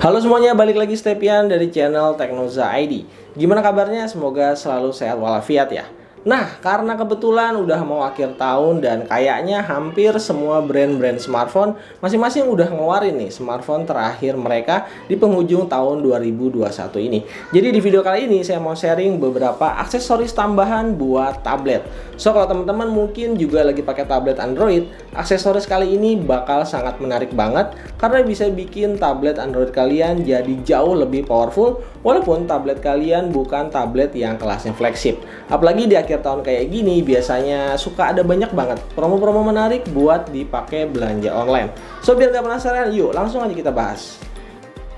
Halo semuanya, balik lagi Stepian dari channel Teknoza ID. Gimana kabarnya? Semoga selalu sehat walafiat ya. Nah, karena kebetulan udah mau akhir tahun dan kayaknya hampir semua brand-brand smartphone masing-masing udah ngeluarin nih smartphone terakhir mereka di penghujung tahun 2021 ini. Jadi di video kali ini saya mau sharing beberapa aksesoris tambahan buat tablet. So, kalau teman-teman mungkin juga lagi pakai tablet Android, aksesoris kali ini bakal sangat menarik banget karena bisa bikin tablet Android kalian jadi jauh lebih powerful walaupun tablet kalian bukan tablet yang kelasnya flagship. Apalagi di akhir tahun kayak gini biasanya suka ada banyak banget promo-promo menarik buat dipakai belanja online. So, biar gak penasaran, yuk langsung aja kita bahas.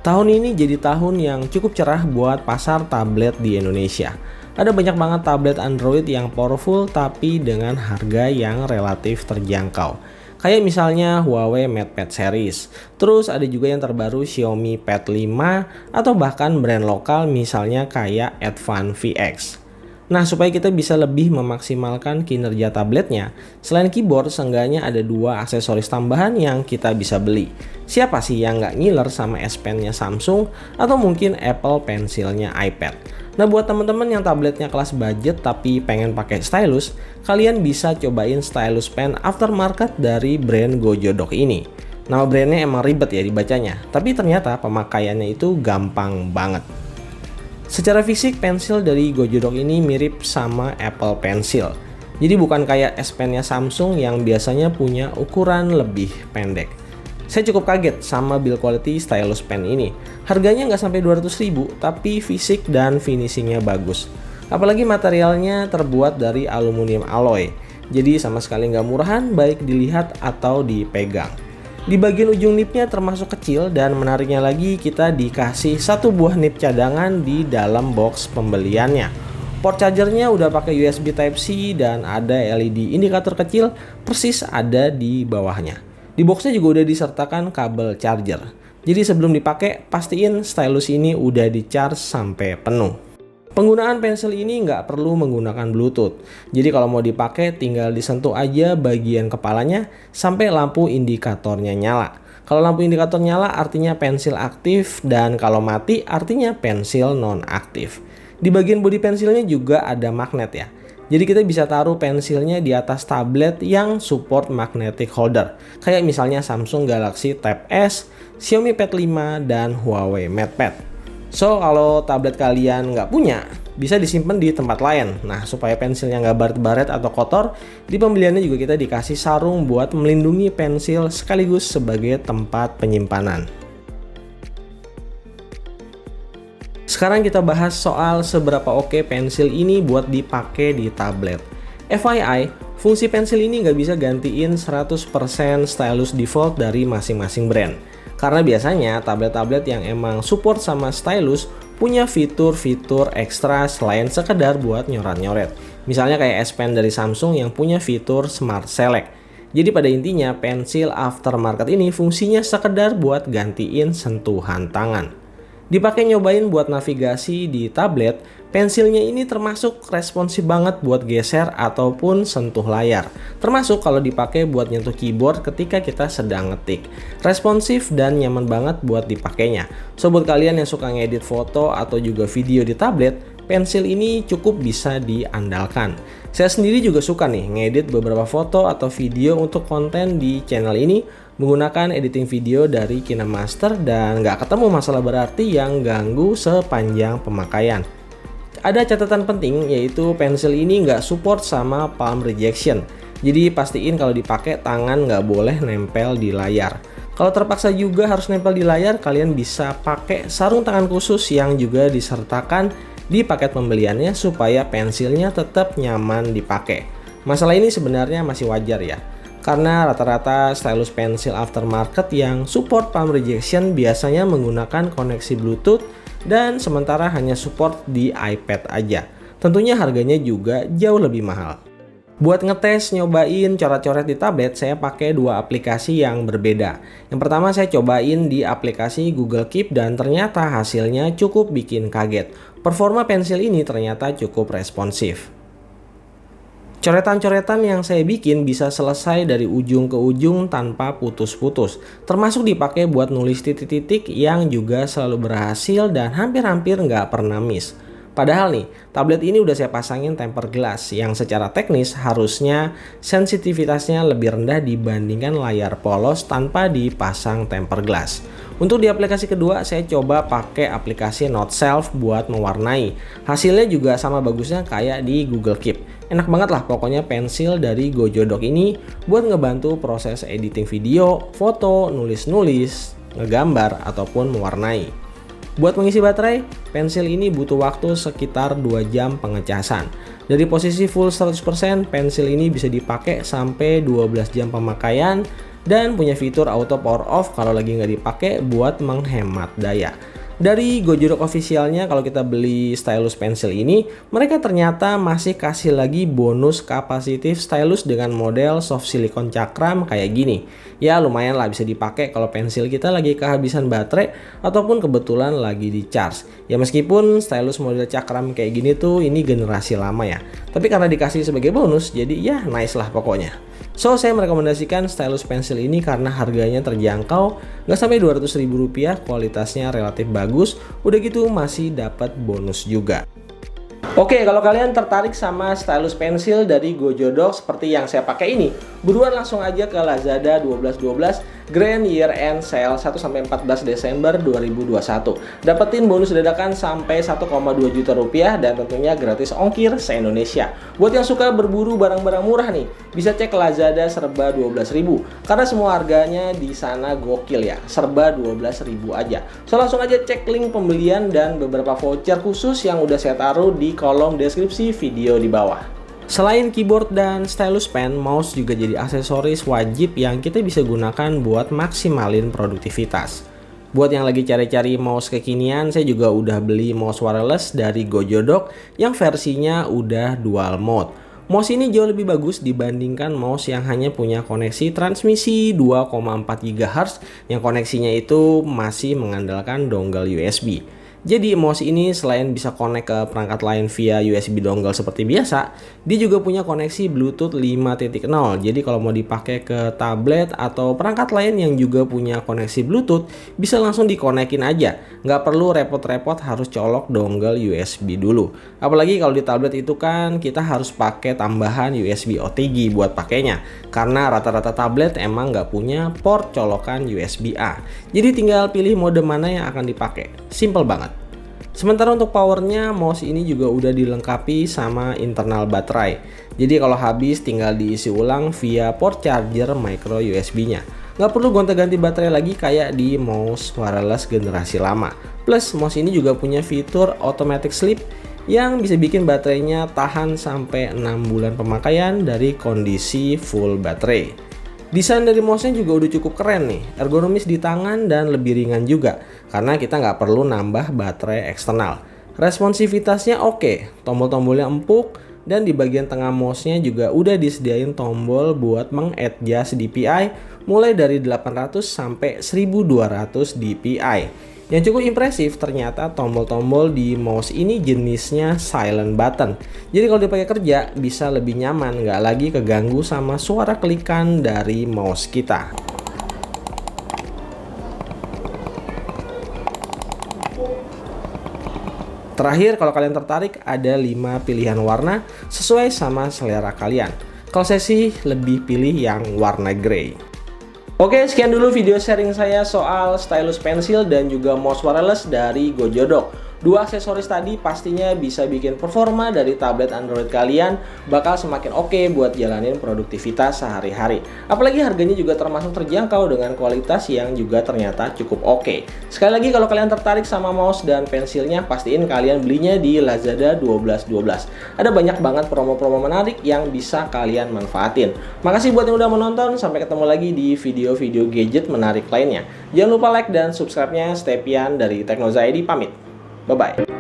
Tahun ini jadi tahun yang cukup cerah buat pasar tablet di Indonesia. Ada banyak banget tablet Android yang powerful tapi dengan harga yang relatif terjangkau. Kayak misalnya Huawei MatePad series. Terus ada juga yang terbaru Xiaomi Pad 5 atau bahkan brand lokal misalnya kayak Advan VX. Nah, supaya kita bisa lebih memaksimalkan kinerja tabletnya, selain keyboard, seenggaknya ada dua aksesoris tambahan yang kita bisa beli. Siapa sih yang nggak ngiler sama S Pen-nya Samsung atau mungkin Apple Pencil-nya iPad? Nah, buat teman-teman yang tabletnya kelas budget tapi pengen pakai stylus, kalian bisa cobain stylus pen aftermarket dari brand Gojodok ini. Nama brandnya emang ribet ya dibacanya, tapi ternyata pemakaiannya itu gampang banget. Secara fisik, pensil dari Gojodok ini mirip sama Apple Pencil. Jadi bukan kayak S Pen-nya Samsung yang biasanya punya ukuran lebih pendek. Saya cukup kaget sama build quality stylus pen ini. Harganya nggak sampai 200.000, tapi fisik dan finishingnya bagus. Apalagi materialnya terbuat dari aluminium alloy. Jadi sama sekali nggak murahan baik dilihat atau dipegang. Di bagian ujung nipnya termasuk kecil dan menariknya lagi kita dikasih satu buah nip cadangan di dalam box pembeliannya. Port chargernya udah pakai USB Type-C dan ada LED indikator kecil persis ada di bawahnya. Di boxnya juga udah disertakan kabel charger. Jadi sebelum dipakai pastiin stylus ini udah di-charge sampai penuh. Penggunaan pensil ini nggak perlu menggunakan Bluetooth. Jadi kalau mau dipakai tinggal disentuh aja bagian kepalanya sampai lampu indikatornya nyala. Kalau lampu indikator nyala artinya pensil aktif dan kalau mati artinya pensil non-aktif. Di bagian bodi pensilnya juga ada magnet ya. Jadi kita bisa taruh pensilnya di atas tablet yang support magnetic holder. Kayak misalnya Samsung Galaxy Tab S, Xiaomi Pad 5, dan Huawei MatePad. So, kalau tablet kalian nggak punya, bisa disimpan di tempat lain. Nah, supaya pensilnya nggak baret-baret atau kotor, di pembeliannya juga kita dikasih sarung buat melindungi pensil sekaligus sebagai tempat penyimpanan. Sekarang kita bahas soal seberapa oke pensil ini buat dipakai di tablet. FYI, fungsi pensil ini nggak bisa gantiin 100% stylus default dari masing-masing brand. Karena biasanya tablet-tablet yang emang support sama stylus punya fitur-fitur ekstra selain sekedar buat nyoret-nyoret. Misalnya kayak S Pen dari Samsung yang punya fitur Smart Select. Jadi pada intinya pensil aftermarket ini fungsinya sekedar buat gantiin sentuhan tangan. Dipakai nyobain buat navigasi di tablet, pensilnya ini termasuk responsif banget buat geser ataupun sentuh layar. Termasuk kalau dipakai buat nyentuh keyboard ketika kita sedang ngetik. Responsif dan nyaman banget buat dipakainya. So, buat kalian yang suka ngedit foto atau juga video di tablet, pensil ini cukup bisa diandalkan. Saya sendiri juga suka nih ngedit beberapa foto atau video untuk konten di channel ini menggunakan editing video dari KineMaster dan nggak ketemu masalah berarti yang ganggu sepanjang pemakaian. Ada catatan penting yaitu pensil ini nggak support sama palm rejection. Jadi pastiin kalau dipakai tangan nggak boleh nempel di layar. Kalau terpaksa juga harus nempel di layar, kalian bisa pakai sarung tangan khusus yang juga disertakan di paket pembeliannya supaya pensilnya tetap nyaman dipakai. Masalah ini sebenarnya masih wajar ya. Karena rata-rata stylus pensil aftermarket yang support palm rejection biasanya menggunakan koneksi Bluetooth dan sementara hanya support di iPad aja. Tentunya harganya juga jauh lebih mahal. Buat ngetes nyobain coret-coret di tablet, saya pakai dua aplikasi yang berbeda. Yang pertama saya cobain di aplikasi Google Keep dan ternyata hasilnya cukup bikin kaget. Performa pensil ini ternyata cukup responsif. Coretan-coretan yang saya bikin bisa selesai dari ujung ke ujung tanpa putus-putus. Termasuk dipakai buat nulis titik-titik yang juga selalu berhasil dan hampir-hampir nggak pernah miss. Padahal nih, tablet ini udah saya pasangin tempered glass yang secara teknis harusnya sensitivitasnya lebih rendah dibandingkan layar polos tanpa dipasang tempered glass. Untuk di aplikasi kedua, saya coba pakai aplikasi Note Self buat mewarnai. Hasilnya juga sama bagusnya kayak di Google Keep. Enak banget lah pokoknya pensil dari GoJoDock ini buat ngebantu proses editing video, foto, nulis-nulis, ngegambar, ataupun mewarnai. Buat mengisi baterai, pensil ini butuh waktu sekitar 2 jam pengecasan. Dari posisi full 100%, pensil ini bisa dipakai sampai 12 jam pemakaian dan punya fitur auto power off kalau lagi nggak dipakai buat menghemat daya. Dari GoJoDock officialnya, kalau kita beli stylus pensil ini, mereka ternyata masih kasih lagi bonus kapasitif stylus dengan model soft silicone cakram kayak gini. Ya lumayan lah bisa dipakai kalau pensil kita lagi kehabisan baterai ataupun kebetulan lagi di charge. Ya meskipun stylus model cakram kayak gini tuh ini generasi lama ya. Tapi karena dikasih sebagai bonus, jadi ya nice lah pokoknya. So, saya merekomendasikan stylus pensil ini karena harganya terjangkau, nggak sampai Rp200.000, kualitasnya relatif bagus, udah gitu masih dapat bonus juga. Oke, kalau kalian tertarik sama stylus pensil dari GoJoDock seperti yang saya pakai ini, buruan langsung aja ke Lazada 12.12 Grand Year End Sale 1-14 Desember 2021. Dapetin bonus dadakan sampai 1,2 juta rupiah dan tentunya gratis ongkir se-Indonesia. Buat yang suka berburu barang-barang murah nih, bisa cek Lazada serba 12.000 karena semua harganya di sana gokil ya, serba 12.000 aja. So langsung aja cek link pembelian dan beberapa voucher khusus yang udah saya taruh di kolom deskripsi video di bawah. Selain keyboard dan stylus pen, mouse juga jadi aksesoris wajib yang kita bisa gunakan buat maksimalin produktivitas. Buat yang lagi cari-cari mouse kekinian, saya juga udah beli mouse wireless dari GoJoDock yang versinya udah dual mode. Mouse ini jauh lebih bagus dibandingkan mouse yang hanya punya koneksi transmisi 2,4 GHz yang koneksinya itu masih mengandalkan dongle USB. Jadi mouse ini selain bisa connect ke perangkat lain via USB dongle seperti biasa, dia juga punya koneksi Bluetooth 5.0. Jadi kalau mau dipakai ke tablet atau perangkat lain yang juga punya koneksi Bluetooth, bisa langsung dikonekin aja. Nggak perlu repot-repot harus colok dongle USB dulu. Apalagi kalau di tablet itu kan kita harus pakai tambahan USB OTG buat pakainya. Karena rata-rata tablet emang nggak punya port colokan USB A. Jadi tinggal pilih mode mana yang akan dipakai. Simple banget. Sementara untuk powernya, mouse ini juga udah dilengkapi sama internal baterai. Jadi kalau habis tinggal diisi ulang via port charger micro USB-nya. Nggak perlu gonta-ganti baterai lagi kayak di mouse wireless generasi lama. Plus mouse ini juga punya fitur automatic sleep yang bisa bikin baterainya tahan sampai 6 bulan pemakaian dari kondisi full baterai. Desain dari mouse-nya juga udah cukup keren nih, ergonomis di tangan dan lebih ringan juga karena kita nggak perlu nambah baterai eksternal. Responsivitasnya oke, tombol-tombolnya empuk dan di bagian tengah mouse-nya juga udah disediain tombol buat meng-adjust DPI mulai dari 800 sampai 1200 DPI. Yang cukup impresif ternyata tombol-tombol di mouse ini jenisnya silent button. Jadi kalau dipakai kerja bisa lebih nyaman, nggak lagi keganggu sama suara klikan dari mouse kita. Terakhir, kalau kalian tertarik ada 5 pilihan warna sesuai sama selera kalian. Kalau saya sih lebih pilih yang warna grey. Oke, sekian dulu video sharing saya soal stylus pensil dan juga mouse wireless dari GoJoDock. Dua aksesoris tadi pastinya bisa bikin performa dari tablet Android kalian bakal semakin oke buat jalanin produktivitas sehari-hari. Apalagi harganya juga termasuk terjangkau dengan kualitas yang juga ternyata cukup oke. Sekali lagi kalau kalian tertarik sama mouse dan pensilnya, pastiin kalian belinya di Lazada 12.12. Ada banyak banget promo-promo menarik yang bisa kalian manfaatin. Makasih buat yang udah menonton, sampai ketemu lagi di video-video gadget menarik lainnya. Jangan lupa like dan subscribe-nya. Stepian dari Teknoza ID pamit. Bye-bye.